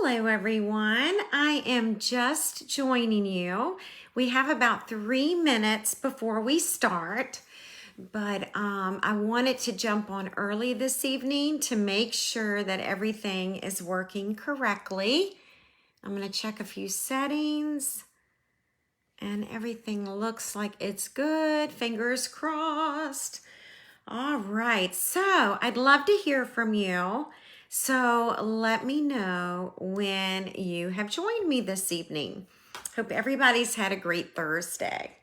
Hello everyone, I am just joining you. We have about 3 minutes before we start, but I wanted to jump on early this evening to make sure that everything is working correctly. I'm going to check a few settings and everything looks like it's good. Fingers crossed. All right, so I'd love to hear from you. So let me know when you have joined me this evening. Hope everybody's had a great Thursday.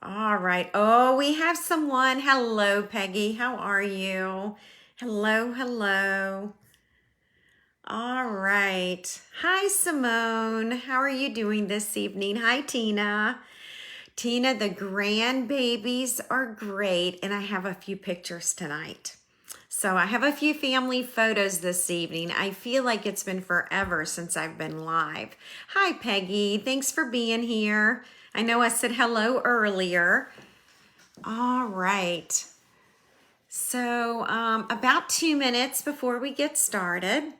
All right. Oh, we have someone. Hello, Peggy. How are you? Hello, hello. All right. Hi, Simone. How are you doing this evening? Hi, Tina. Tina, the grandbabies are great, and I have a few pictures tonight. So I have a few family photos this evening. I feel like it's been forever since I've been live. Hi, Peggy. Thanks for being here. I know I said hello earlier. All right. So about 2 minutes before we get started.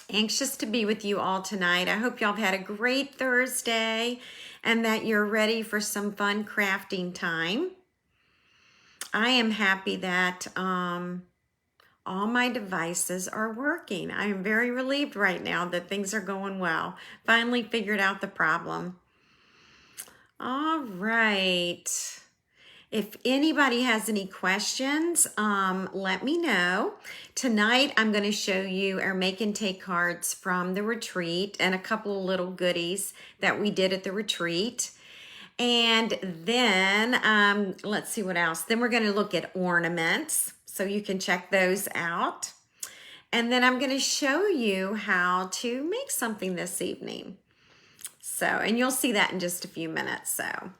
Anxious to be with you all tonight. I hope y'all have had a great Thursday and that you're ready for some fun crafting time. I am happy that all my devices are working. I am very relieved right now that things are going well. Finally figured out the problem. All right. If anybody has any questions, let me know. Tonight, I'm going to show you our make and take cards from the retreat and a couple of little goodies that we did at the retreat. And then, let's see what else. Then we're going to look at ornaments, so you can check those out. And then I'm going to show you how to make something this evening. So, and you'll see that in just a few minutes, so.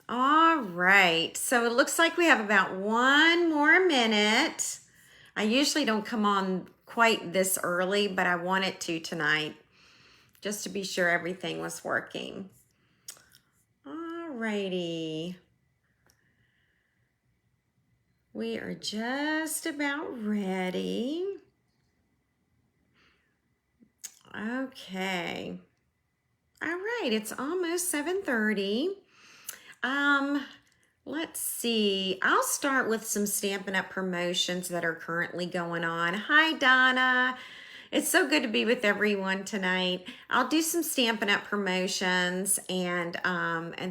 All right, so it looks like we have about 1 more minute. I usually don't come on quite this early, but I wanted to tonight just to be sure everything was working. All righty. We are just about ready. Okay. All right, it's almost 7:30. Let's see. I'll start with some Stampin' Up promotions that are currently going on. Hi, Donna. It's so good to be with everyone tonight. I'll do some Stampin' Up promotions and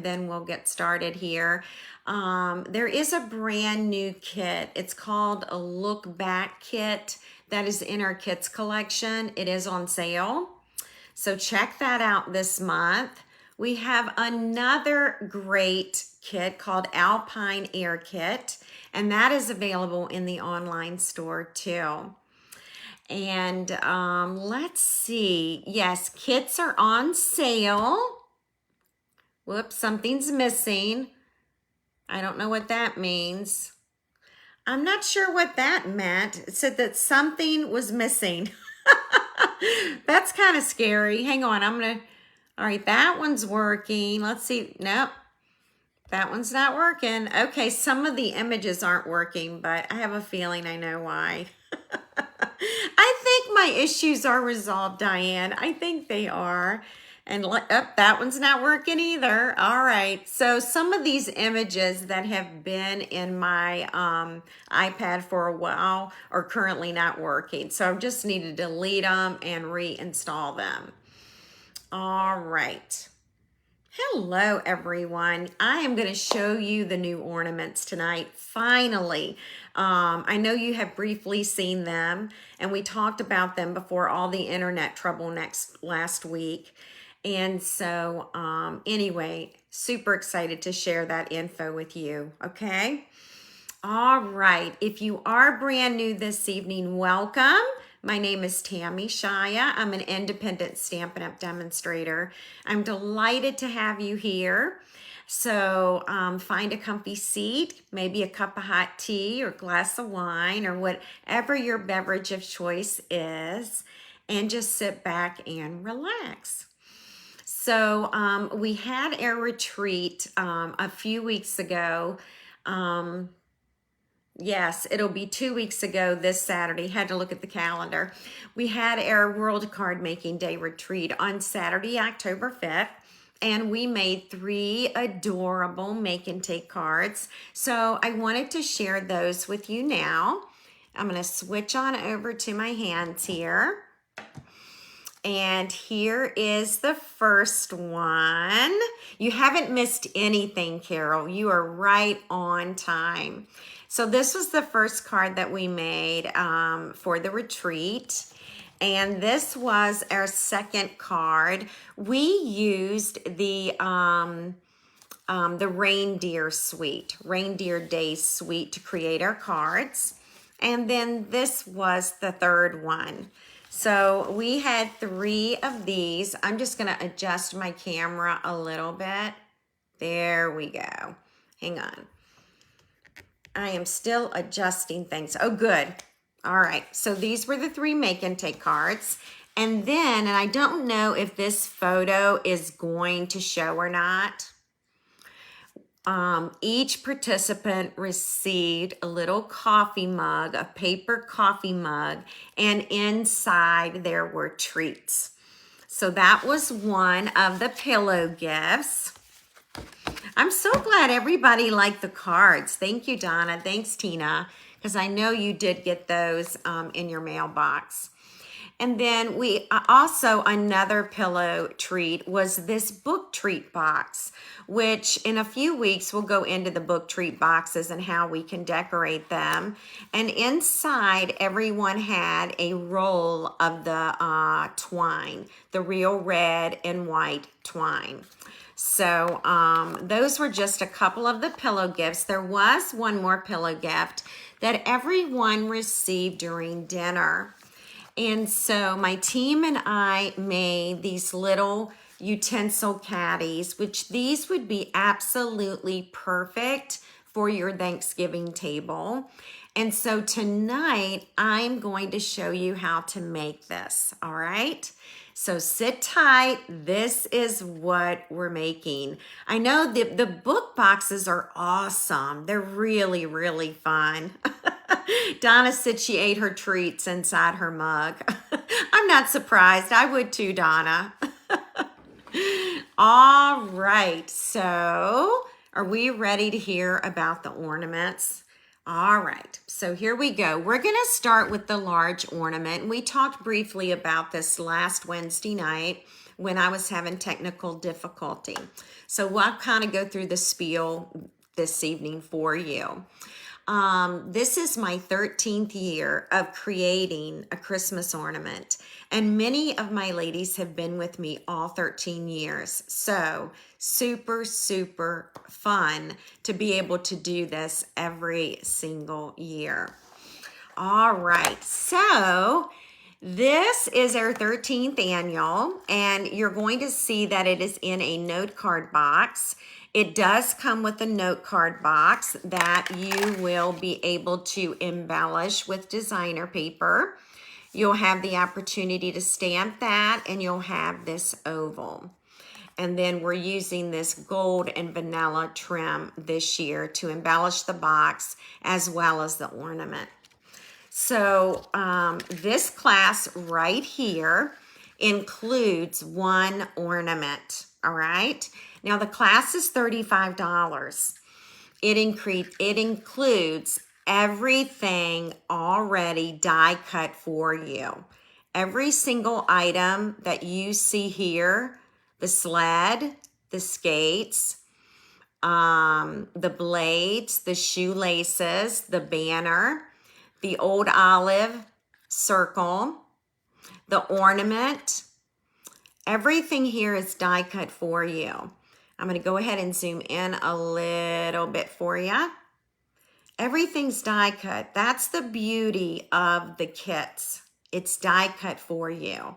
then we'll get started here. There is a brand new kit. It's called a Look Back kit that is in our kits collection. It is on sale. So check that out this month. We have another great kit called Alpine Air Kit, and that is available in the online store too. And let's see. Yes, kits are on sale. Whoops, something's missing. I don't know what that means. I'm not sure what that meant. It said that something was missing. That's kind of scary. Hang on, all right, that one's working. Let's see. Nope, that one's not working. Okay, some of the images aren't working, but I have a feeling I know why. I think my issues are resolved, Diane. I think they are. And that one's not working either. All right, so some of these images that have been in my iPad for a while are currently not working. So I just need to delete them and reinstall them. All right. Hello, everyone. I am going to show you the new ornaments tonight, finally. I know you have briefly seen them, and we talked about them before all the internet trouble last week. And so, anyway, super excited to share that info with you, okay? All right. If you are brand new this evening, welcome. My name is Tammy Shia. I'm an independent Stampin' Up demonstrator. I'm delighted to have you here. So find a comfy seat, maybe a cup of hot tea or glass of wine or whatever your beverage of choice is, and just sit back and relax. So we had our retreat a few weeks ago. Yes, it'll be 2 weeks ago this Saturday. Had to look at the calendar. We had our World Card Making Day retreat on Saturday, October 5th, and we made 3 adorable make and take cards. So I wanted to share those with you now. I'm going to switch on over to my hands here. And here is the first one. You haven't missed anything, Carol. You are right on time. So this was the first card that we made for the retreat. And this was our second card. We used the Reindeer suite, Reindeer Days suite to create our cards. And then this was the third one. So we had 3 of these. I'm just going to adjust my camera a little bit. There we go. Hang on. I am still adjusting things. Oh, good. All right. So these were the 3 make and take cards. And then, and I don't know if this photo is going to show or not. Each participant received a little coffee mug, a paper coffee mug, and inside there were treats. So that was one of the pillow gifts. I'm so glad everybody liked the cards. Thank you, Donna. Thanks, Tina, because I know you did get those in your mailbox. And then we also, another pillow treat was this book treat box, which in a few weeks we'll go into the book treat boxes and how we can decorate them. And inside, everyone had a roll of the twine, the real red and white twine. So those were just a couple of the pillow gifts. There was one more pillow gift that everyone received during dinner. And so my team and I made these little utensil caddies, which these would be absolutely perfect for your Thanksgiving table. And so tonight I'm going to show you how to make this, all right? So sit tight. This is what we're making. I know the book boxes are awesome. They're really, really fun. Donna said she ate her treats inside her mug. I'm not surprised. I would too, Donna. All right. So are we ready to hear about the ornaments? All right, so here we go. We're going to start with the large ornament. We talked briefly about this last Wednesday night when I was having technical difficulty. So we'll kind of go through the spiel this evening for you. This is my 13th year of creating a Christmas ornament, and many of my ladies have been with me all 13 years. So super, super fun to be able to do this every single year. All right, so this is our 13th annual, and you're going to see that it is in a note card box. It does come with a note card box that you will be able to embellish with designer paper. You'll have the opportunity to stamp that, and you'll have this oval. And then we're using this gold and vanilla trim this year to embellish the box as well as the ornament. So this class right here includes one ornament, all right? Now the class is $35. It includes everything already die cut for you. Every single item that you see here, the sled, the skates, the blades, the shoelaces, the banner, the old olive circle, the ornament, everything here is die cut for you. I'm going to go ahead and zoom in a little bit for you. Everything's die cut. That's the beauty of the kits. It's die cut for you.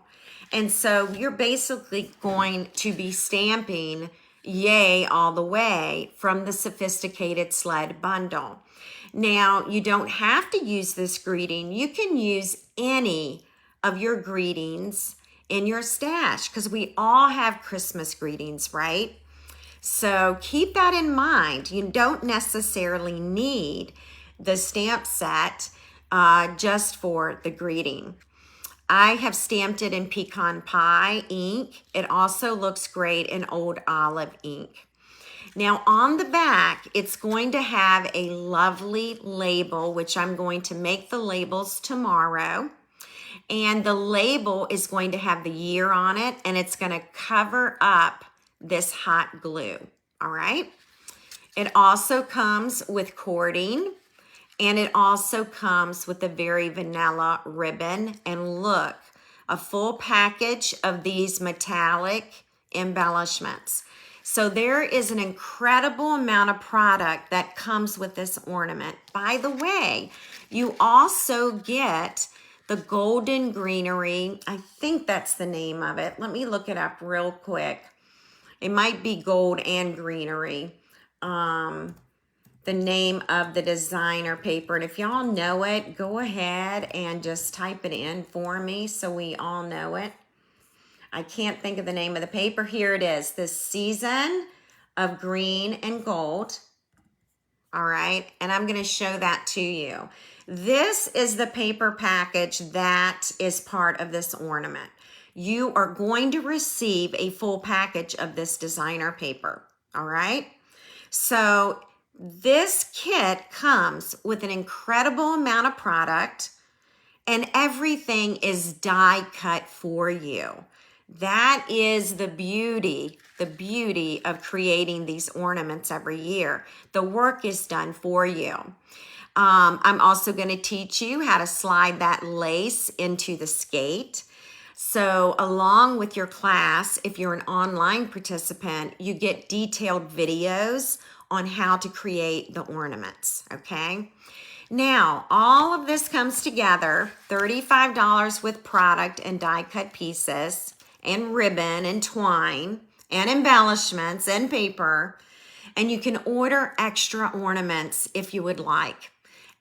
And so you're basically going to be stamping yay all the way from the sophisticated sled bundle. Now, you don't have to use this greeting. You can use any of your greetings in your stash because we all have Christmas greetings, right? So keep that in mind. You don't necessarily need the stamp set just for the greeting. I have stamped it in pecan pie ink. It also looks great in old olive ink. Now on the back, it's going to have a lovely label, which I'm going to make the labels tomorrow. And the label is going to have the year on it, and it's going to cover up this hot glue, all right? It also comes with cording, and it also comes with a very vanilla ribbon. And look, a full package of these metallic embellishments. So there is an incredible amount of product that comes with this ornament. By the way, you also get the golden greenery. I think that's the name of it. Let me look it up real quick. It might be gold and greenery. The name of the designer paper. And if y'all know it, go ahead and just type it in for me so we all know it. I can't think of the name of the paper. Here it is. The Season of Green and Gold. All right. And I'm going to show that to you. This is the paper package that is part of this ornament. You are going to receive a full package of this designer paper. All right. So this kit comes with an incredible amount of product, and everything is die cut for you. That is the beauty of creating these ornaments every year. The work is done for you. I'm also going to teach you how to slide that lace into the skate. So along with your class, if you're an online participant, you get detailed videos on how to create the ornaments, okay? Now, all of this comes together, $35 with product and die cut pieces and ribbon and twine and embellishments and paper. And you can order extra ornaments if you would like.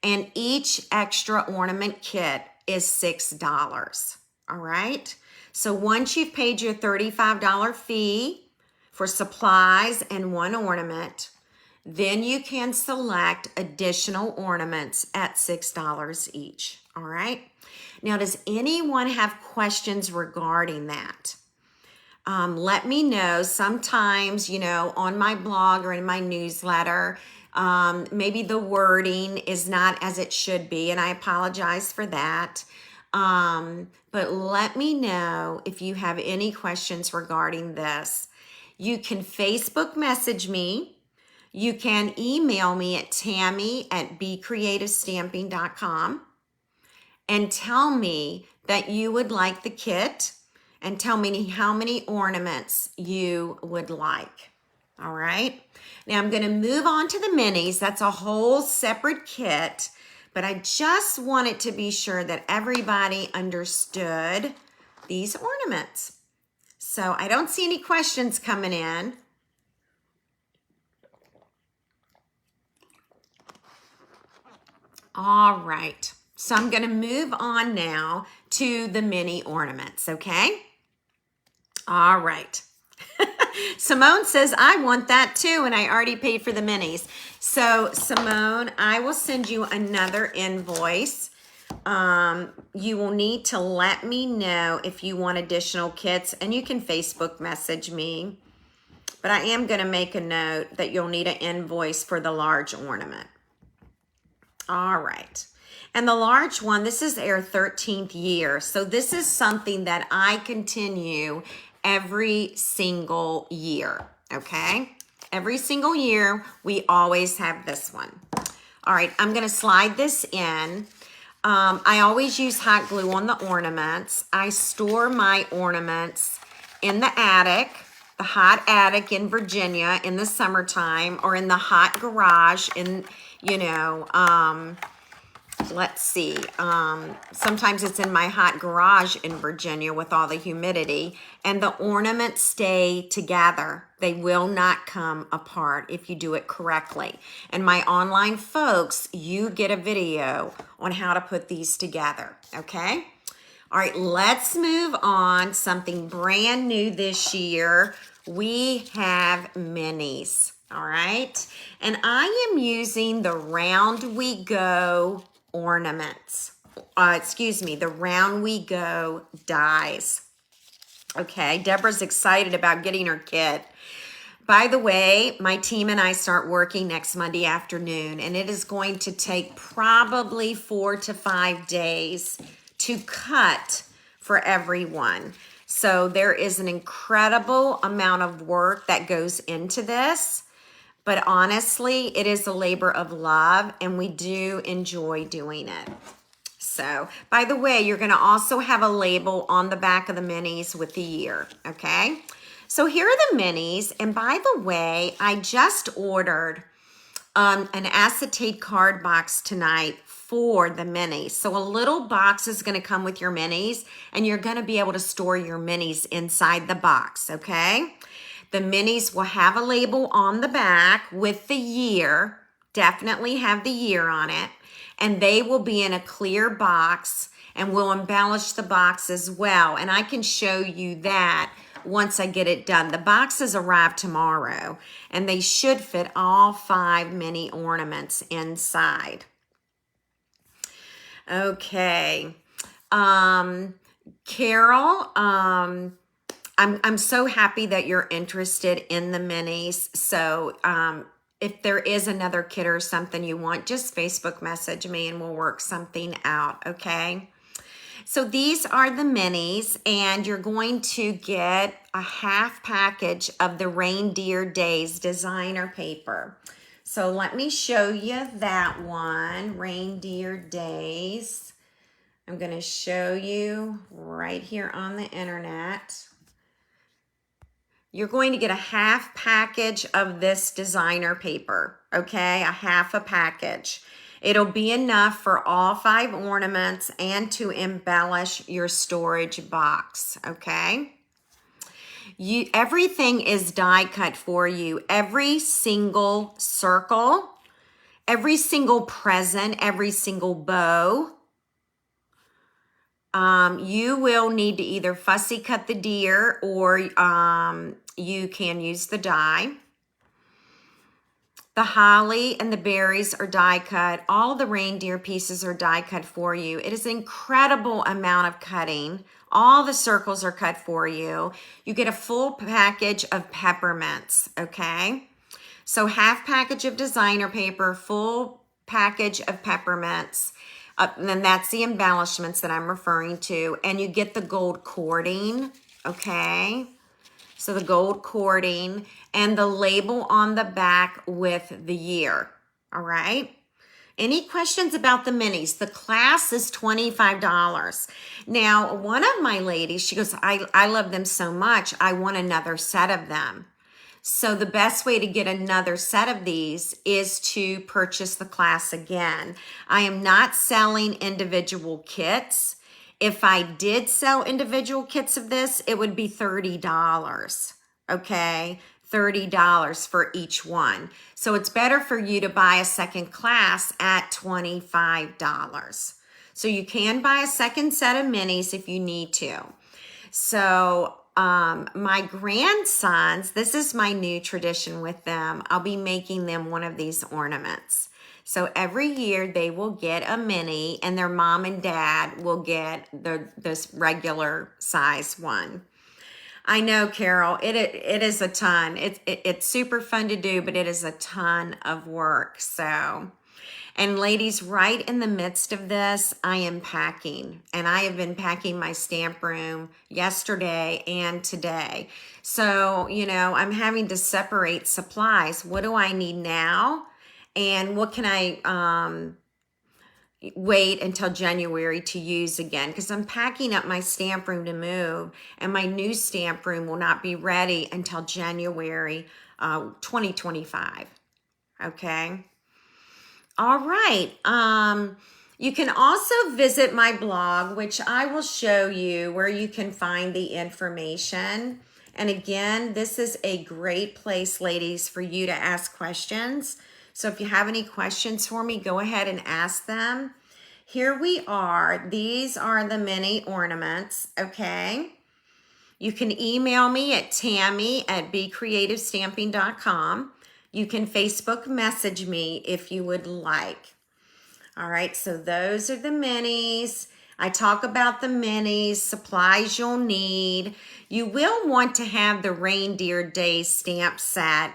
And each extra ornament kit is $6, all right? So once you've paid your $35 fee for supplies and one ornament, then you can select additional ornaments at $6 each, all right? Now, does anyone have questions regarding that? Let me know. Sometimes, you know, on my blog or in my newsletter, maybe the wording is not as it should be, and I apologize for that. But let me know if you have any questions regarding this. You can Facebook message me. You can email me at tammy@becreativestamping.com and tell me that you would like the kit and tell me how many ornaments you would like. All right. Now I'm going to move on to the minis. That's a whole separate kit, but I just wanted to be sure that everybody understood these ornaments. So I don't see any questions coming in. All right, so I'm going to move on now to the mini ornaments, okay? All right. Simone says, I want that too, and I already paid for the minis. So, Simone, I will send you another invoice. You will need to let me know if you want additional kits, and you can Facebook message me. But I am going to make a note that you'll need an invoice for the large ornament. All right. And the large one, this is our 13th year. So this is something that I continue every single year, okay? Every single year, we always have this one. All right, I'm gonna slide this in. I always use hot glue on the ornaments. I store my ornaments in the attic, the hot attic in Virginia in the summertime, or in the hot garage in, you know, let's see, sometimes it's in my hot garage in Virginia with all the humidity, and the ornaments stay together. They will not come apart if you do it correctly. And my online folks, you get a video on how to put these together, okay? All right, let's move on. Something brand new this year. We have minis. All right. And I am using the Round We Go ornaments. Excuse me, the Round We Go dies. Okay, Deborah's excited about getting her kit. By the way, my team and I start working next Monday afternoon, and it is going to take probably 4 to 5 days to cut for everyone. So there is an incredible amount of work that goes into this, but honestly, it is a labor of love, and we do enjoy doing it. So, by the way, you're going to also have a label on the back of the minis with the year, okay? So here are the minis, and by the way, I just ordered an acetate card box tonight for the minis. So a little box is going to come with your minis, and you're going to be able to store your minis inside the box, okay? The minis will have a label on the back with the year, definitely have the year on it, and they will be in a clear box, and we'll embellish the box as well. And I can show you that once I get it done. The boxes arrive tomorrow, and they should fit all 5 mini ornaments inside. Okay. Carol, I'm so happy that you're interested in the minis. So if there is another kit or something you want, just Facebook message me and we'll work something out, okay? So these are the minis, and you're going to get a half package of the Reindeer Days designer paper. So let me show you that one, Reindeer Days. I'm going to show you right here on the internet. You're going to get a half package of this designer paper, okay? A half a package. It'll be enough for all 5 ornaments and to embellish your storage box, okay? Everything is die cut for you. Every single circle, every single present, every single bow. You will need to either fussy cut the deer or you can use the die. The holly and the berries are die cut. All the reindeer pieces are die cut for you. It is an incredible amount of cutting. All the circles are cut for you. You get a full package of peppermints, okay? So half package of designer paper, full package of peppermints. And then that's the embellishments that I'm referring to. And you get the gold cording, okay? So the gold cording and the label on the back with the year, all right? Any questions about the minis? The class is $25. Now, one of my ladies, she goes, I love them so much, I want another set of them. So the best way to get another set of these is to purchase the class again. I am not selling individual kits. If I did sell individual kits of this, it would be $30, okay? $30 for each one. So it's better for you to buy a second class at $25. So you can buy a second set of minis if you need to. So my grandsons, this is my new tradition with them. I'll be making them one of these ornaments. So every year they will get a mini and their mom and dad will get this regular size one. I know, Carol, it is a ton. It's super fun to do, but it is a ton of work. So, and ladies, right in the midst of this, I am packing. And I have been packing my stamp room yesterday and today. So, you know, I'm having to separate supplies. What do I need now? And what can I wait until January to use again? Because I'm packing up my stamp room to move, and my new stamp room will not be ready until January 2025. Okay. All right. You can also visit my blog, which I will show you where you can find the information. And again, this is a great place, ladies, for you to ask questions. So if you have any questions for me, go ahead and ask them. Here we are. These are the mini ornaments, okay? You can email me at tammy@becreativestamping.com. You can Facebook message me if you would like. All right, so those are the minis. I talk about the minis, supplies you'll need. You will want to have the Reindeer Day stamp set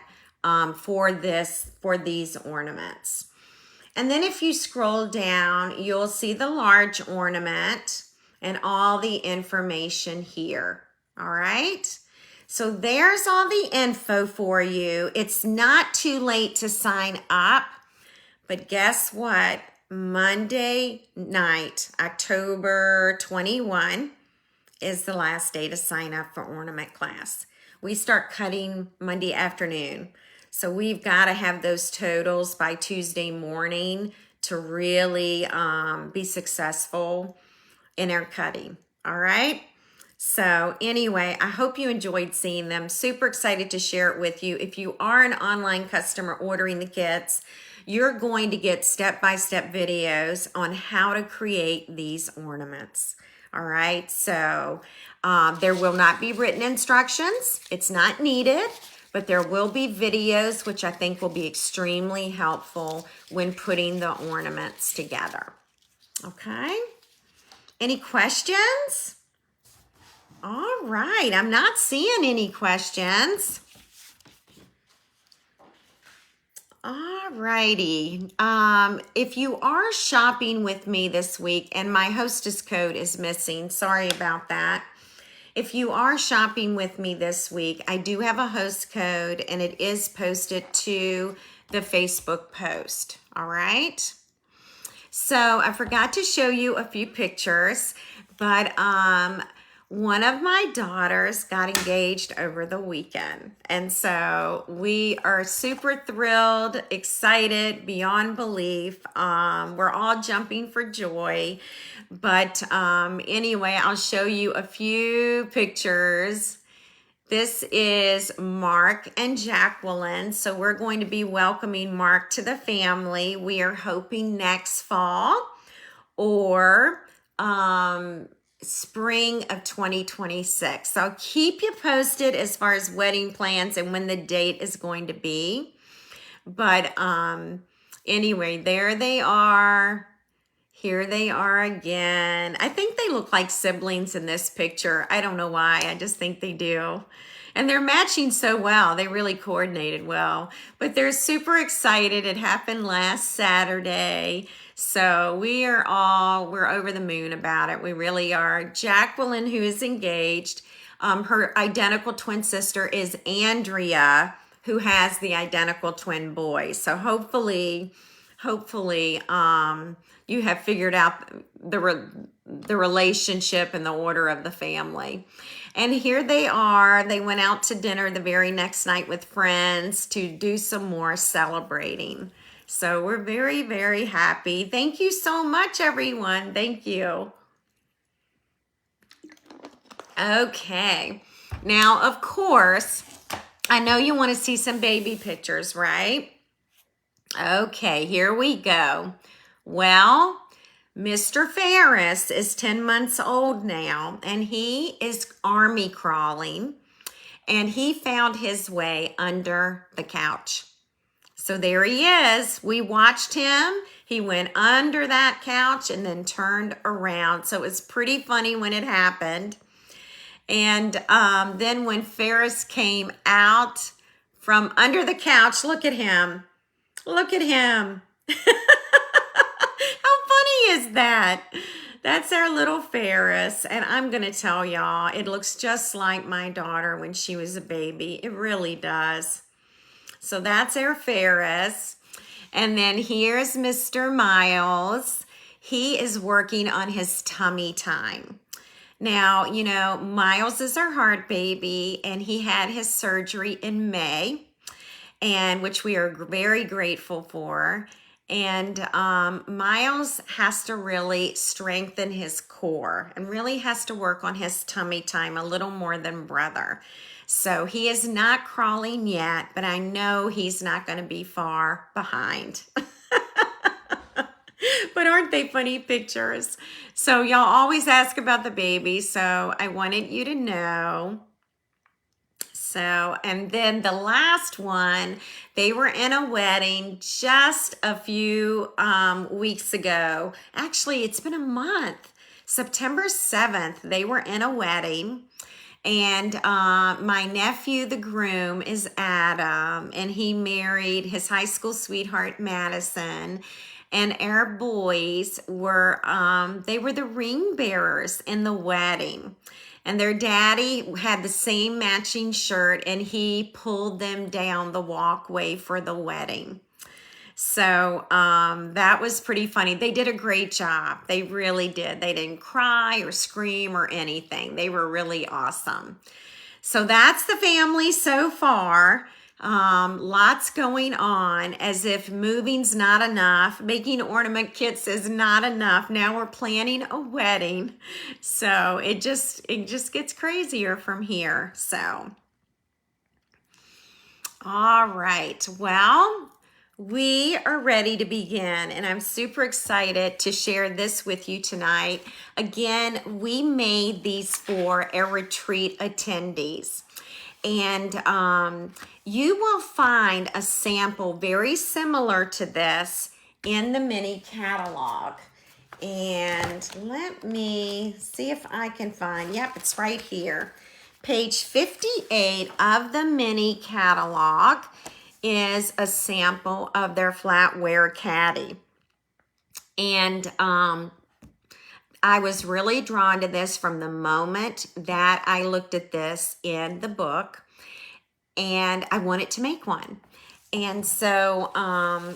for these ornaments. And then if you scroll down, you'll see the large ornament and all the information here. All right. So there's all the info for you. It's not too late to sign up, but guess what? Monday night, October 21, is the last day to sign up for ornament class. We start cutting Monday afternoon. So we've got to have those totals by Tuesday morning to really be successful in our cutting. All right. So anyway, I hope you enjoyed seeing them. Super excited to share it with you. If you are an online customer ordering the kits, you're going to get step-by-step videos on how to create these ornaments. All right. So there will not be written instructions. It's not needed. But there will be videos, which I think will be extremely helpful when putting the ornaments together. Okay? Any questions? All right, I'm not seeing any questions. All righty. If you are shopping with me this week, and my hostess code is missing, sorry about that. If you are shopping with me this week, I do have a host code and it is posted to the Facebook post. All right. So I forgot to show you a few pictures, but one of my daughters got engaged over the weekend. And so we are super thrilled, excited, beyond belief. We're all jumping for joy. But anyway, I'll show you a few pictures. This is Mark and Jacqueline. So we're going to be welcoming Mark to the family. We are hoping next fall or spring of 2026. So I'll keep you posted as far as wedding plans and when the date is going to be. But anyway, there they are. Here they are again. I think they look like siblings in this picture. I don't know why. I just think they do. And they're matching so well. They really coordinated well. But they're super excited. It happened last Saturday. So we're over the moon about it. We really are. Jacqueline, who is engaged, her identical twin sister is Andrea, who has the identical twin boys. So hopefully, you have figured out the relationship and the order of the family. And here they are. They went out to dinner the very next night with friends to do some more celebrating. So we're very, very happy. Thank you so much, everyone. Thank you. Okay. Now, of course, I know you want to see some baby pictures, right? Okay, here we go. Well, Mr. Ferris is 10 months old now, and he is army crawling, and he found his way under the couch. So there he is. We watched him. He went under that couch and then turned around. So it was pretty funny when it happened. And then when Ferris came out from under the couch, look at him. Look at him. How funny is that? That's our little Ferris. And I'm going to tell y'all, it looks just like my daughter when she was a baby. It really does. So that's our Ferris. And then here's Mr. Miles. He is working on his tummy time. Now, you know, Miles is our heart baby, and he had his surgery in May, and which we are very grateful for. And Miles has to really strengthen his core and really has to work on his tummy time a little more than brother. So he is not crawling yet, but I know he's not going to be far behind. But aren't they funny pictures? So y'all always ask about the baby, so I wanted you to know. So, and then the last one, they were in a wedding just a few weeks ago. Actually, it's been a month. September 7th, they were in a wedding. And my nephew, the groom, is Adam, and he married his high school sweetheart, Madison. And our boys were, they were the ring bearers in the wedding. And their daddy had the same matching shirt, and he pulled them down the walkway for the wedding. So that was pretty funny. They did a great job. They really did. They didn't cry or scream or anything. They were really awesome. So that's the family so far. Lots going on, as if moving's not enough. Making ornament kits is not enough. Now we're planning a wedding. So it just gets crazier from here. So, all right. Well, we are ready to begin, and I'm super excited to share this with you tonight. Again, we made these for our retreat attendees. And you will find a sample very similar to this in the mini catalog. And let me see if I can find, yep, it's right here. Page 58 of the mini catalog is a sample of their flatware caddy. And I was really drawn to this from the moment that I looked at this in the book, and I wanted to make one. And so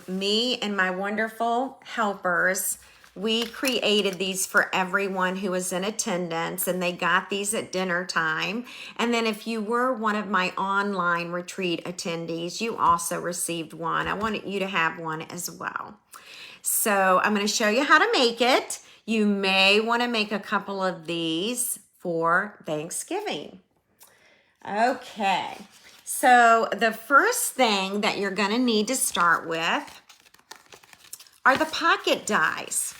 me and my wonderful helpers, we created these for everyone who was in attendance, and they got these at dinner time. And then if you were one of my online retreat attendees, you also received one. I wanted you to have one as well. So I'm going to show you how to make it. You may want to make a couple of these for Thanksgiving. Okay, so the first thing that you're going to need to start with are the pocket dies.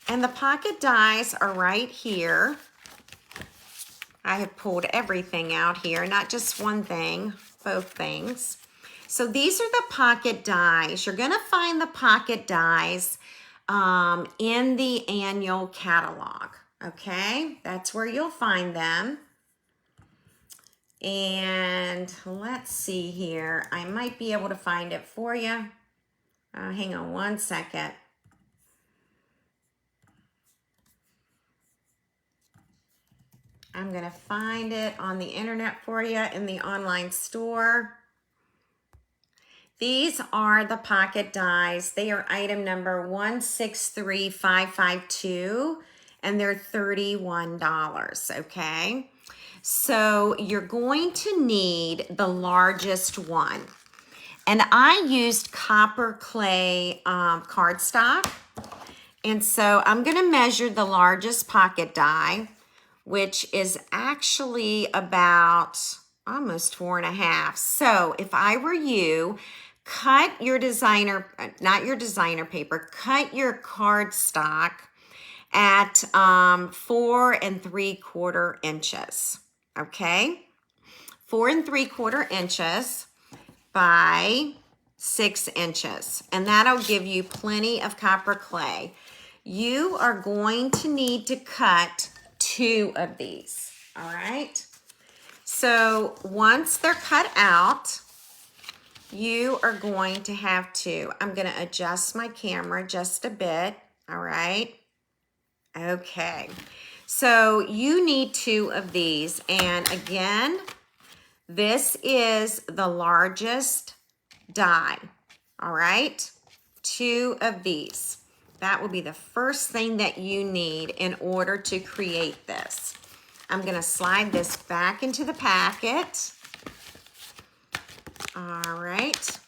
And the pocket dies are right here. I have pulled everything out here, not just one thing, both things. So these are the pocket dies. You're going to find the pocket dies in the annual catalog, okay? That's where you'll find them. And let's see here. I might be able to find it for you. Hang on one second. I'm going to find it on the internet for you in the online store. These are the pocket dies. They are item number 163552, and they're $31, okay? So you're going to need the largest one. And I used copper clay cardstock. And so I'm going to measure the largest pocket die, which is actually about almost 4.5. So if I were you, cut your designer, not your designer paper, cut your cardstock at 4 3/4 inches, okay? 4 3/4 inches by 6 inches, and that'll give you plenty of copper clay. You are going to need to cut 2 of these, all right? So once they're cut out, you are going to have to, I'm going to adjust my camera just a bit, all right? Okay, so you need 2 of these, and again, this is the largest die, all right? 2 of these. That will be the first thing that you need in order to create this. I'm going to slide this back into the packet. All right.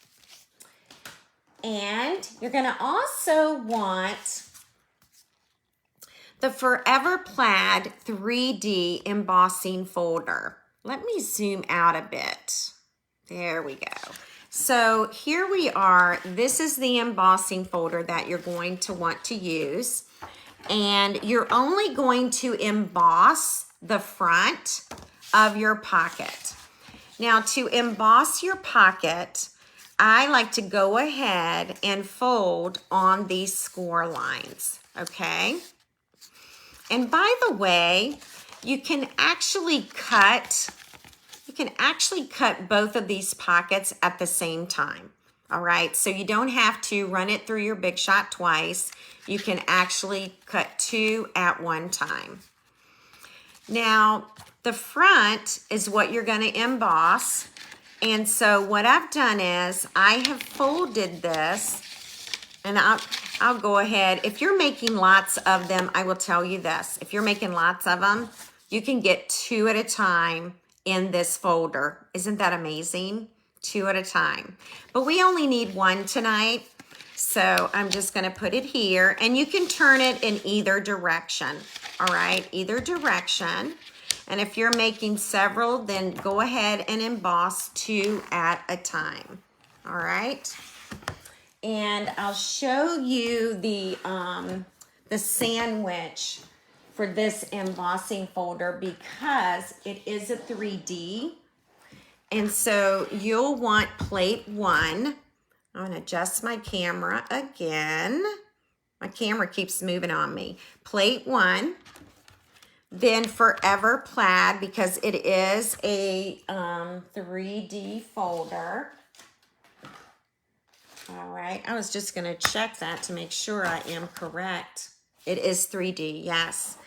And you're going to also want the Forever Plaid 3D embossing folder. Let me zoom out a bit. There we go. So here we are. This is the embossing folder that you're going to want to use. And you're only going to emboss the front of your pocket. Now to emboss your pocket, I like to go ahead and fold on these score lines, okay? And by the way, you can actually cut both of these pockets at the same time. All right, so you don't have to run it through your Big Shot twice. You can actually cut two at one time. Now, the front is what you're going to emboss. And so what I've done is I have folded this, and I'll go ahead. If you're making lots of them, I will tell you this. If you're making lots of them, you can get two at a time in this folder. Isn't that amazing? Two at a time. But we only need one tonight. So I'm just going to put it here, and you can turn it in either direction. All right, either direction. And if you're making several, then go ahead and emboss two at a time. All right. And I'll show you the sandwich for this embossing folder because it is a 3D. And so you'll want plate 1. I'm going to adjust my camera again. My camera keeps moving on me. Plate 1. Then Forever Plaid, because it is a 3D folder. All right, I was just going to check that to make sure I am correct. It is 3D, yes.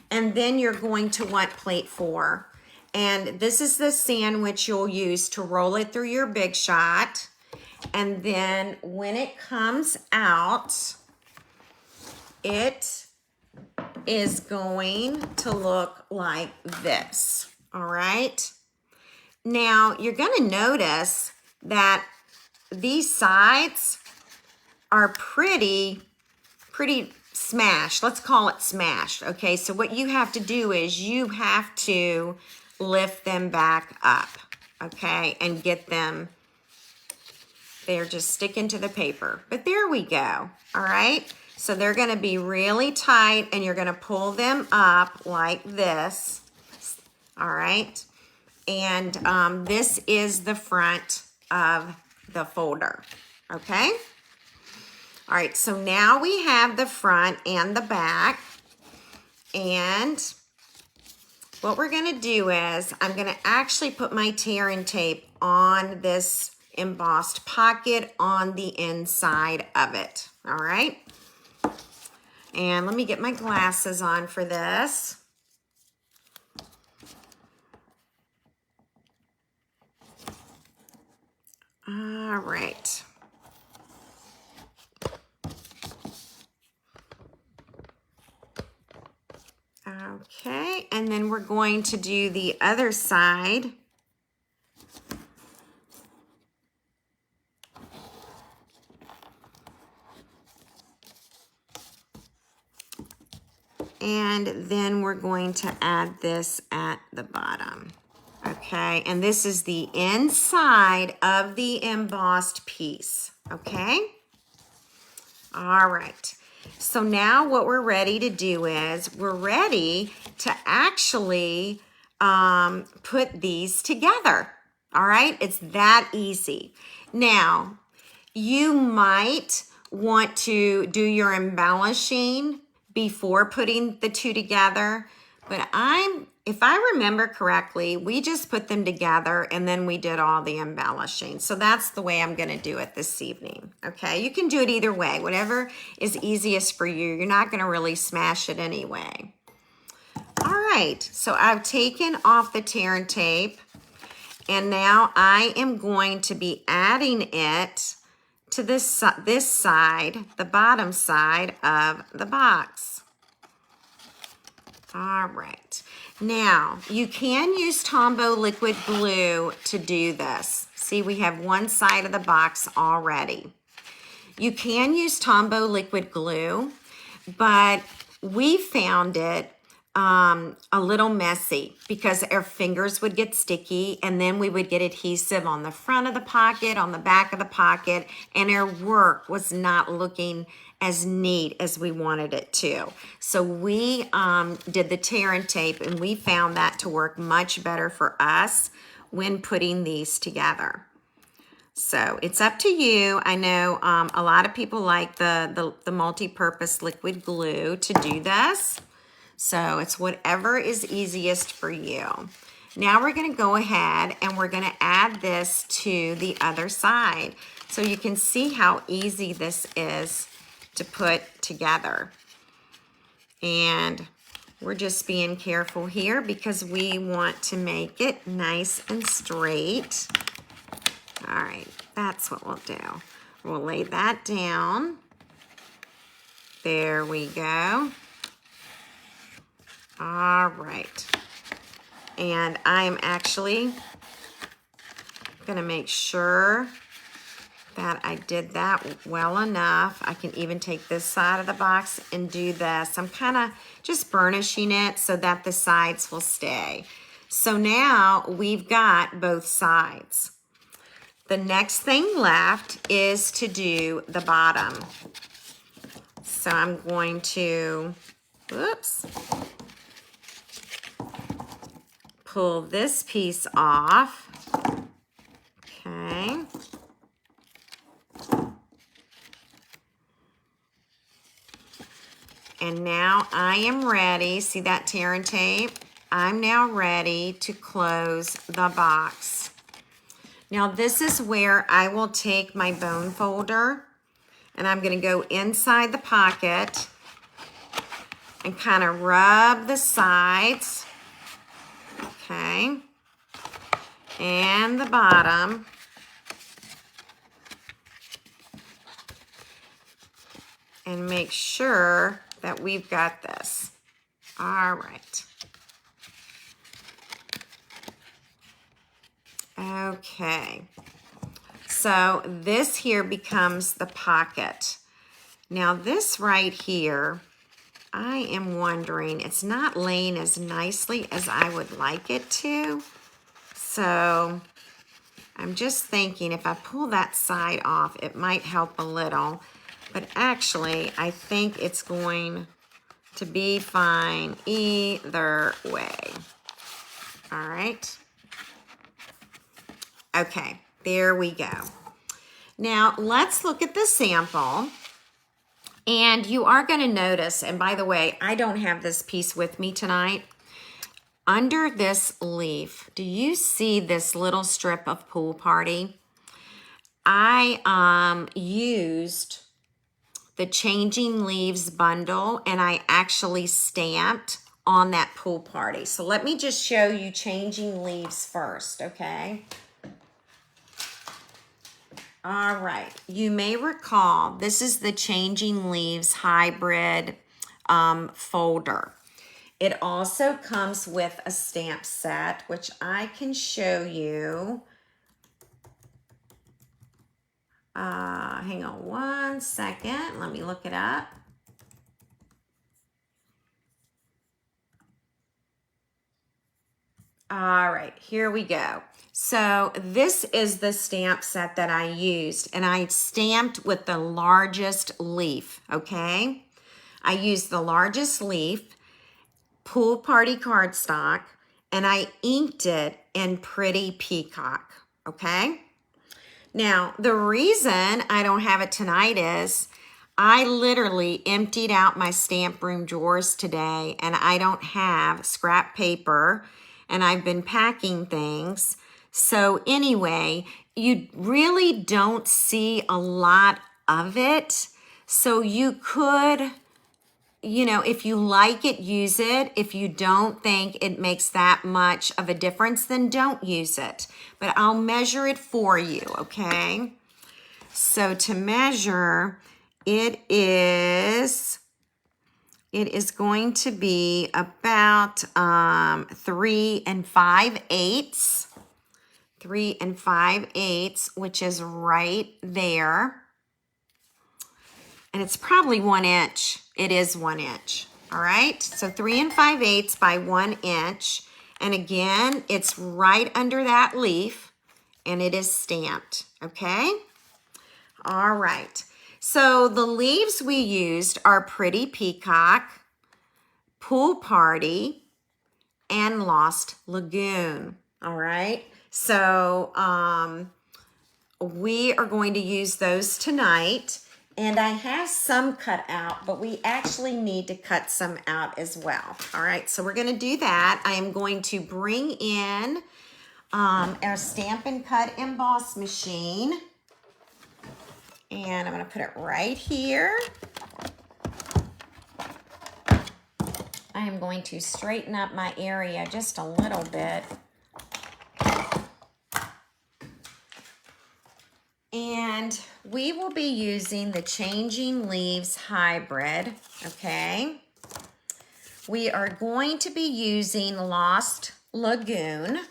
And then you're going to want plate 4. And this is the sandwich you'll use to roll it through your Big Shot. And then when it comes out, it is going to look like this. All right. Now you're going to notice that these sides are pretty smashed. Let's call it smashed. Okay. So what you have to do is you have to lift them back up. Okay. And get them, they're just sticking to the paper. But there we go. All right. So they're going to be really tight, and you're going to pull them up like this. All right. And this is the front of the folder. Okay. All right. So now we have the front and the back. And what we're going to do is I'm going to actually put my tear and tape on this embossed pocket on the inside of it. All right. And let me get my glasses on for this. All right. Okay, and then we're going to do the other side. And then we're going to add this at the bottom. Okay, and this is the inside of the embossed piece. Okay. All right. So now what we're ready to do is we're ready to actually put these together. All right. It's that easy. Now, you might want to do your embellishing before putting the two together, but if I remember correctly, we just put them together and then we did all the embellishing. So that's the way I'm going to do it this evening. Okay, you can do it either way, whatever is easiest for you. You're not going to really smash it anyway. All right, so I've taken off the tear and tape, and now I am going to be adding it to this side, the bottom side of the box. All right. Now, you can use Tombow liquid glue to do this. See, we have one side of the box already. You can use Tombow liquid glue, but we found it a little messy because our fingers would get sticky, and then we would get adhesive on the front of the pocket, on the back of the pocket, and our work was not looking as neat as we wanted it to. So we did the tear and tape, and we found that to work much better for us when putting these together. So it's up to you. I know a lot of people like the multi-purpose liquid glue to do this. So it's whatever is easiest for you. Now we're gonna go ahead and we're gonna add this to the other side. So you can see how easy this is to put together. And we're just being careful here because we want to make it nice and straight. All right, that's what we'll do. We'll lay that down. There we go. All right. And I am actually gonna make sure that I did that well enough. I can even take this side of the box and do this. I'm kind of just burnishing it so that the sides will stay. So now we've got both sides. The next thing left is to do the bottom. So I'm going to, whoops, pull this piece off. Okay. And now I am ready. See that tear and tape? I'm now ready to close the box. Now this is where I will take my bone folder and I'm going to go inside the pocket and kind of rub the sides. Okay. And the bottom. And make sure that we've got this. All right. Okay. So this here becomes the pocket. Now this right here, I am wondering, it's not laying as nicely as I would like it to. So I'm just thinking if I pull that side off, it might help a little. But actually, I think it's going to be fine either way. All right. Okay, there we go. Now, let's look at the sample. And you are going to notice, and by the way, I don't have this piece with me tonight. Under this leaf, do you see this little strip of Pool Party? I used the Changing Leaves bundle, and I actually stamped on that Pool Party. So let me just show you Changing Leaves first, okay? All right, you may recall, this is the Changing Leaves hybrid folder. It also comes with a stamp set, which I can show you. Hang on one second. Let me look it up. All right, here we go. So this is the stamp set that I used, and I stamped with the largest leaf, okay? I used the largest leaf, Pool Party cardstock, and I inked it in Pretty Peacock, okay? Now, the reason I don't have it tonight is I literally emptied out my stamp room drawers today, and I don't have scrap paper, and I've been packing things. So anyway, you really don't see a lot of it. So you could, you know, if you like it, use it. If you don't think it makes that much of a difference, then don't use it. But I'll measure it for you, okay? So to measure, it is going to be about 3 5/8. 3 5/8, which is right there. And it's probably 1 inch. It is 1 inch. All right. So 3 5/8 by 1 inch. And again, it's right under that leaf and it is stamped. Okay. All right. So the leaves we used are Pretty Peacock, Pool Party, and Lost Lagoon. All right. So we are going to use those tonight. And I have some cut out, but we actually need to cut some out as well. All right, so we're gonna do that. I am going to bring in our Stampin' Cut emboss machine. And I'm gonna put it right here. I am going to straighten up my area just a little bit. And we will be using the Changing Leaves hybrid, okay? We are going to be using Lost Lagoon.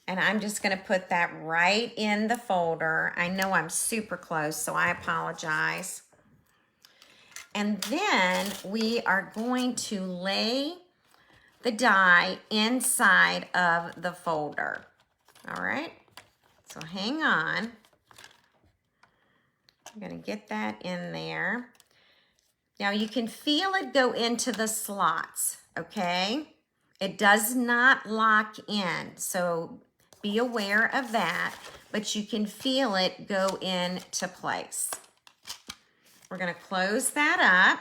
And I'm just gonna put that right in the folder. I know I'm super close, so I apologize. And then we are going to lay the die inside of the folder, all right? So hang on. I'm gonna get that in there. Now you can feel it go into the slots, okay? It does not lock in, so be aware of that, but you can feel it go into place. We're gonna close that up.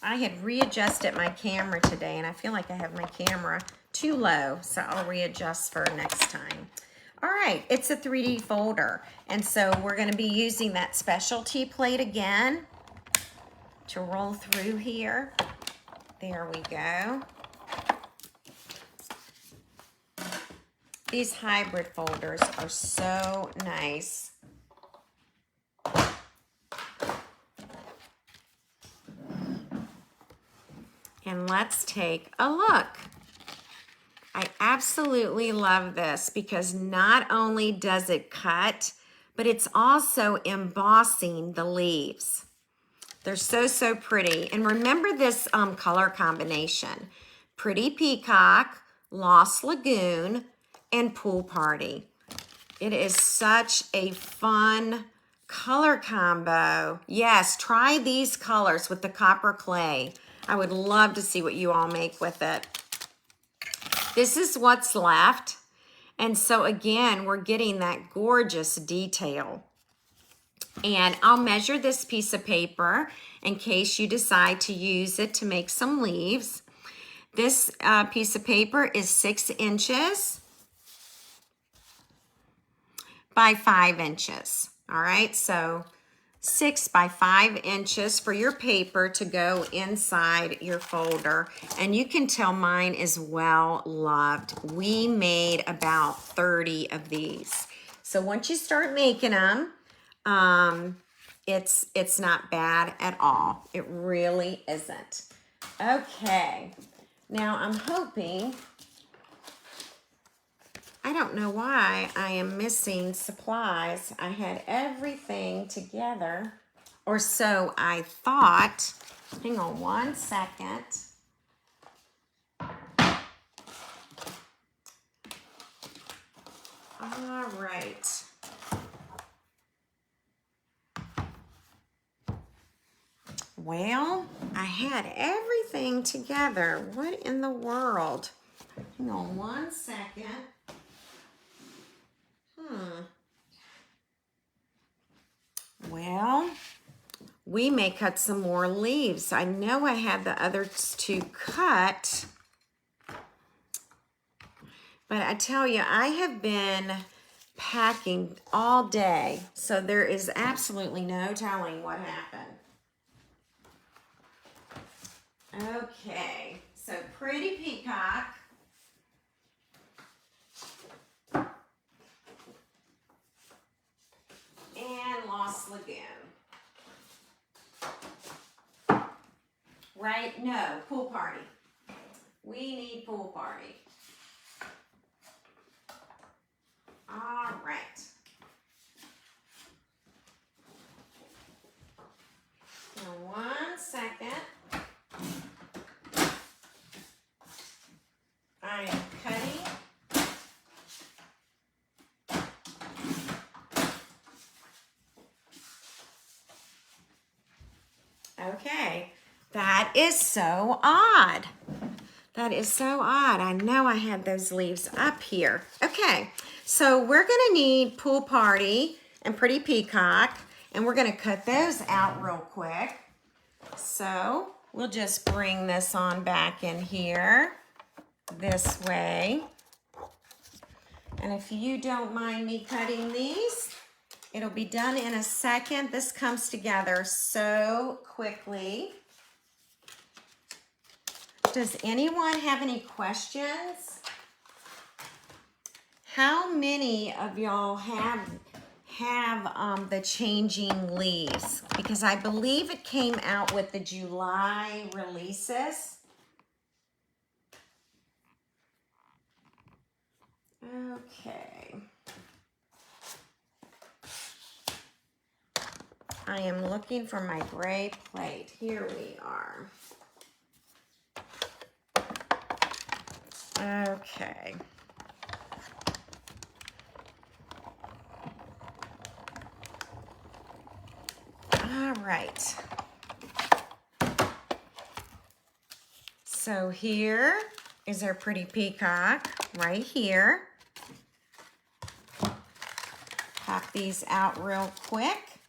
I had readjusted my camera today, and I feel like I have my camera too low, so I'll readjust for next time. All right, it's a 3D folder, and so we're gonna be using that specialty plate again to roll through here. There we go. These hybrid folders are so nice. And let's take a look. I absolutely love this because not only does it cut, but it's also embossing the leaves. They're so, so pretty. And remember this color combination: Pretty Peacock, Lost Lagoon, and Pool Party. It is such a fun color combo. Yes, try these colors with the copper clay. I would love to see what you all make with it. This is what's left. And so again, we're getting that gorgeous detail. And I'll measure this piece of paper in case you decide to use it to make some leaves. This piece of paper is 6 inches by 5 inches. All right, so 6 by 5 inches for your paper to go inside your folder. And you can tell mine is well loved. We made about 30 of these. So once you start making them, it's not bad at all. It really isn't. Okay, now I'm hoping, I don't know why I am missing supplies. I had everything together, or so I thought. Hang on one second. All right. Well, I had everything together. What in the world? Hang on one second. Well, we may cut some more leaves. I know I had the others to cut, but I tell you, I have been packing all day, so there is absolutely no telling what happened. Okay, so Pretty Peacock. And Lost Lagoon. Right? No, Pool Party. We need Pool Party. All right. Now, one second. I am cutting. Okay, That is so odd. That is so odd. I know I had those leaves up here. Okay, so we're gonna need Pool Party and Pretty Peacock, and we're gonna cut those out real quick. So we'll just bring this on back in here this way. And if you don't mind me cutting these, it'll be done in a second. This comes together so quickly. Does anyone have any questions? How many of y'all have the Changing Leaves? Because I believe it came out with the July releases. Okay. I am looking for my gray plate. Here we are. Okay. All right. So here is our Pretty Peacock right here. Pop these out real quick.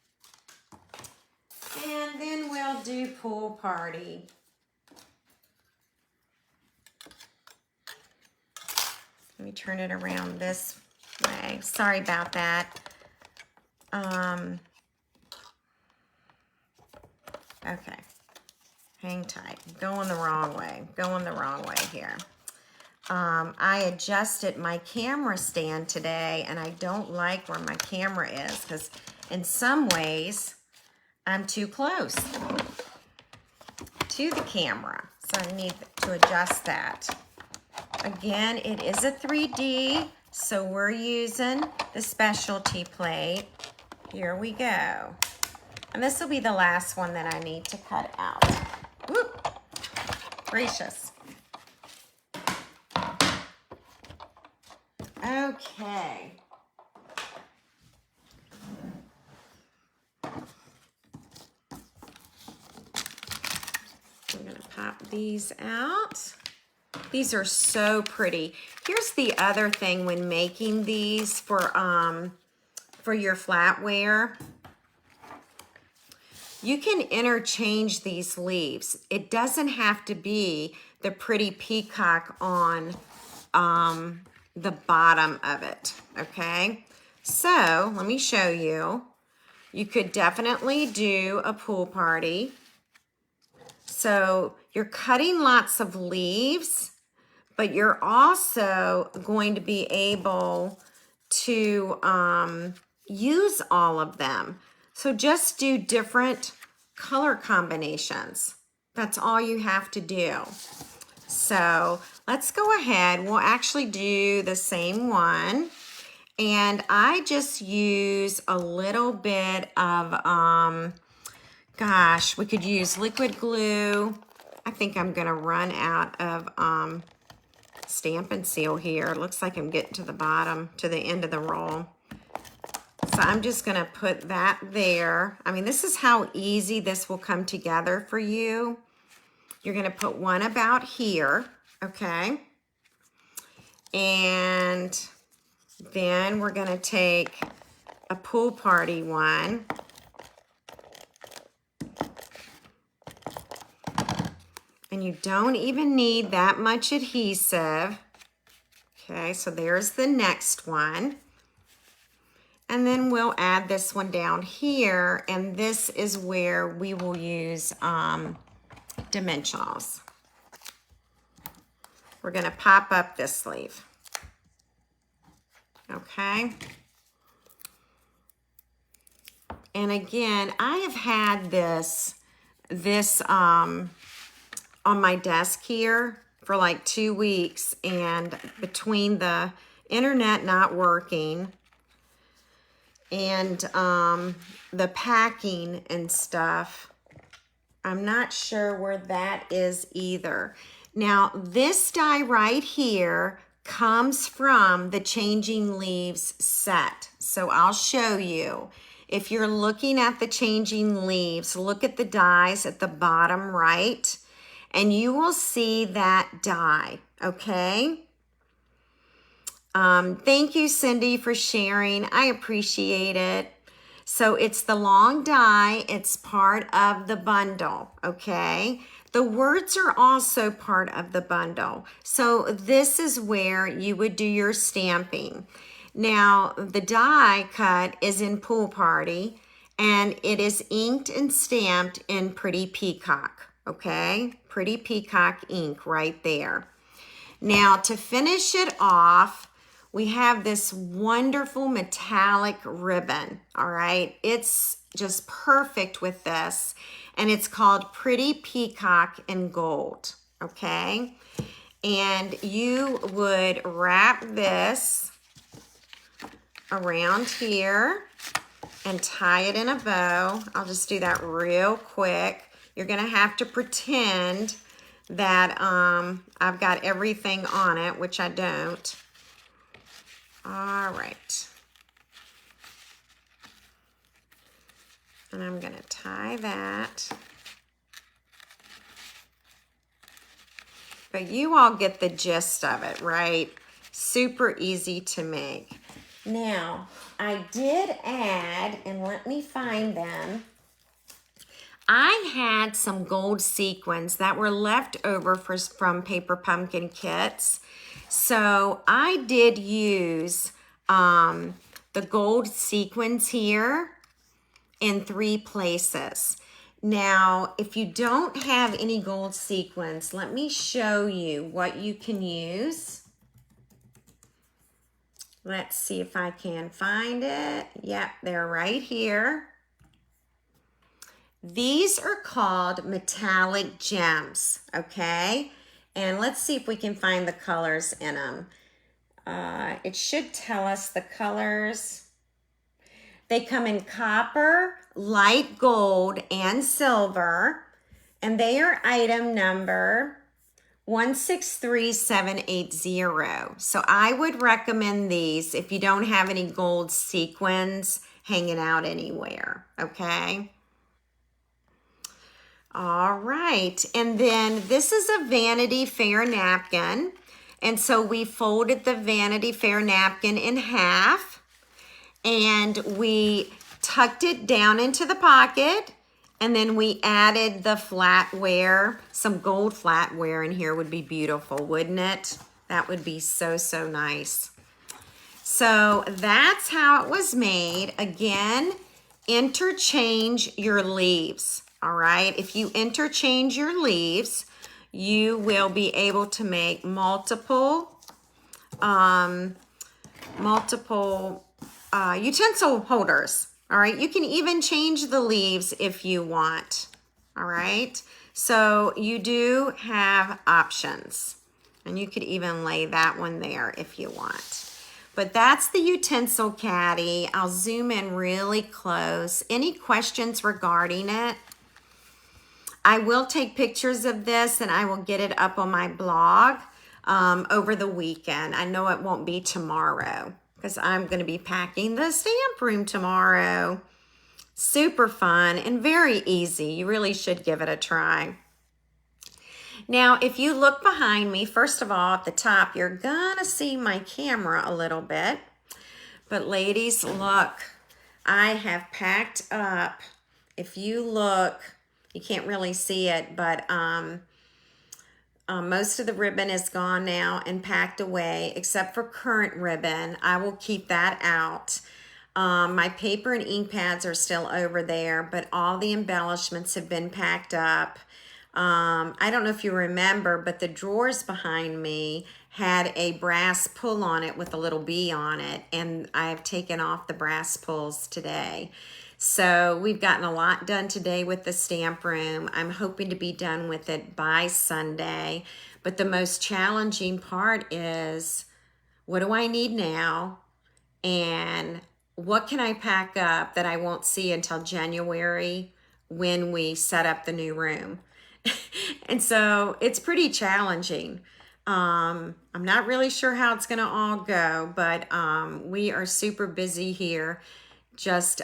And then we'll do Pool Party. Let me turn it around this way. Sorry about that. Okay. Hang tight. Going the wrong way. Going the wrong way here. I adjusted my camera stand today, and I don't like where my camera is because in some ways I'm too close to the camera. So I need to adjust that. Again, it is a 3D, so we're using the specialty plate. Here we go. And this will be the last one that I need to cut out. Whoop! Gracious. Okay. I'm gonna pop these out. These are so pretty. Here's the other thing when making these for your flatware. You can interchange these leaves. It doesn't have to be the Pretty Peacock on the bottom of it, okay? So let me show you. You could definitely do a Pool Party. So you're cutting lots of leaves, but you're also going to be able to use all of them. So just do different color combinations. That's all you have to do. So let's go ahead. We'll actually do the same one. And I just use a little bit of, gosh, we could use liquid glue. I think I'm gonna run out of Stampin' Seal here. It looks like I'm getting to the bottom, to the end of the roll. So I'm just gonna put that there. I mean, this is how easy this will come together for you. You're gonna put one about here, okay? And then we're gonna take a Pool Party one. And you don't even need that much adhesive. Okay, so there's the next one. And then we'll add this one down here, and this is where we will use dimensionals. We're gonna pop up this sleeve. Okay. And again, I have had this on my desk here for like 2 weeks, and between the internet not working and the packing and stuff, I'm not sure where that is either. Now, this die right here comes from the Changing Leaves set. So I'll show you. if you're looking at the Changing Leaves, look at the dies at the bottom right, and you will see that die, okay? Thank you, Cindy, for sharing. I appreciate it. So it's the long die. It's part of the bundle, okay? The words are also part of the bundle. So this is where you would do your stamping. Now, the die cut is in Pool Party, and it is inked and stamped in Pretty Peacock, okay? Pretty Peacock ink right there. Now, to finish it off, we have this wonderful metallic ribbon, all right? It's just perfect with this, and it's called Pretty Peacock in Gold, okay? And you would wrap this around here and tie it in a bow. I'll just do that real quick. You're gonna have to pretend that I've got everything on it, which I don't. All right. And I'm gonna tie that. But you all get the gist of it, right? Super easy to make. Now, I did add, and let me find them. I had some gold sequins that were left over from Paper Pumpkin kits. So I did use the gold sequins here in 3 places. Now, if you don't have any gold sequins, let me show you what you can use. Let's see if I can find it. Yep, they're right here. These are called metallic gems, okay? And let's see if we can find the colors in them. It should tell us the colors. They come in copper, light gold, and silver. And they are item number 163780. So I would recommend these if you don't have any gold sequins hanging out anywhere, okay? All right, and then this is a Vanity Fair napkin. And so we folded the Vanity Fair napkin in half, and we tucked it down into the pocket, and then we added the flatware. Some gold flatware in here would be beautiful, wouldn't it? That would be so, so nice. So that's how it was made. Again, interchange your leaves. All right, if you interchange your leaves, you will be able to make multiple utensil holders. All right, you can even change the leaves if you want. All right, so you do have options, and you could even lay that one there if you want. But that's the utensil caddy. I'll zoom in really close. Any questions regarding it? I will take pictures of this and I will get it up on my blog over the weekend. I know it won't be tomorrow because I'm going to be packing the stamp room tomorrow. Super fun and very easy. You really should give it a try. Now, if you look behind me, first of all, at the top, you're going to see my camera a little bit. But ladies, look, I have packed up. If you look, you can't really see it, but most of the ribbon is gone now and packed away, except for current ribbon. I will keep that out. My paper and ink pads are still over there, but all the embellishments have been packed up. I don't know if you remember, but the drawers behind me had a brass pull on it with a little bee on it, and I've taken off the brass pulls today. So we've gotten a lot done today with the stamp room. I'm hoping to be done with it by Sunday. But the most challenging part is, what do I need now? And what can I pack up that I won't see until January when we set up the new room? And so it's pretty challenging. I'm not really sure how it's going to all go, but we are super busy here just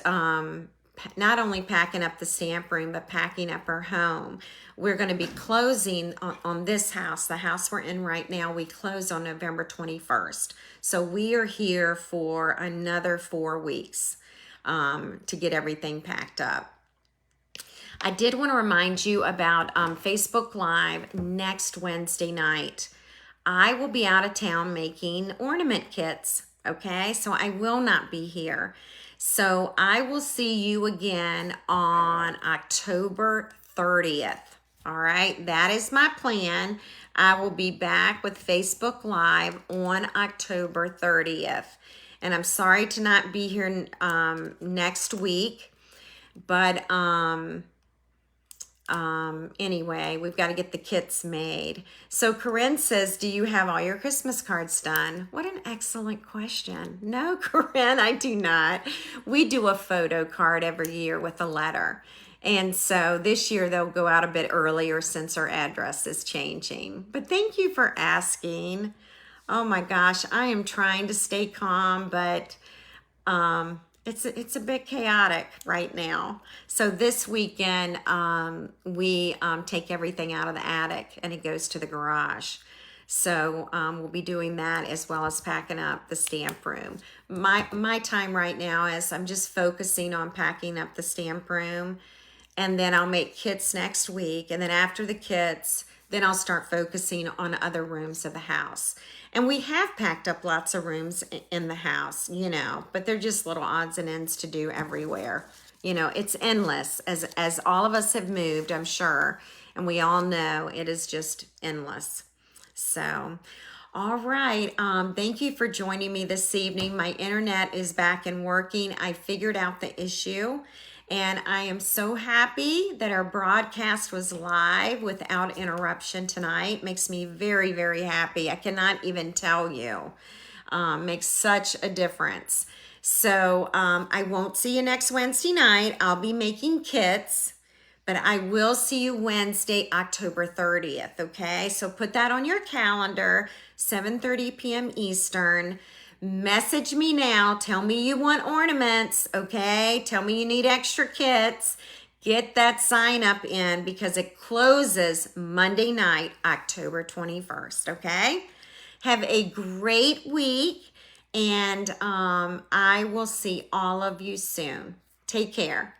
not only packing up the stamp room, but packing up our home. We're going to be closing on this house, the house we're in right now. We close on November 21st. So we are here for another 4 weeks to get everything packed up. I did want to remind you about Facebook Live next Wednesday night. I will be out of town making ornament kits, okay? So I will not be here. So I will see you again on October 30th. All right, that is my plan. I will be back with Facebook Live on October 30th. And I'm sorry to not be here next week, but anyway, we've got to get the kits made. So Corinne says, do you have all your Christmas cards done? What an excellent question. No, Corinne, I do not. We do a photo card every year with a letter. And so this year they'll go out a bit earlier since our address is changing. But thank you for asking. Oh my gosh, I am trying to stay calm, but it's a bit chaotic right now. So this weekend, we take everything out of the attic and it goes to the garage. So we'll be doing that as well as packing up the stamp room. My time right now is I'm just focusing on packing up the stamp room, and then I'll make kits next week. And then after the kits, then I'll start focusing on other rooms of the house. And we have packed up lots of rooms in the house, you know, but they're just little odds and ends to do everywhere. You know, it's endless. As all of us have moved, I'm sure, and we all know it is just endless. So, all right. Thank you for joining me this evening. My internet is back and working. I figured out the issue. And I am so happy that our broadcast was live without interruption tonight. Makes me very, very happy. I cannot even tell you. Makes such a difference. So I won't see you next Wednesday night. I'll be making kits, but I will see you Wednesday, October 30th, okay? So put that on your calendar, 7:30 p.m. Eastern. Message me now. Tell me you want ornaments, okay? Tell me you need extra kits. Get that sign up in because it closes Monday night, October 21st, okay? Have a great week, and I will see all of you soon. Take care.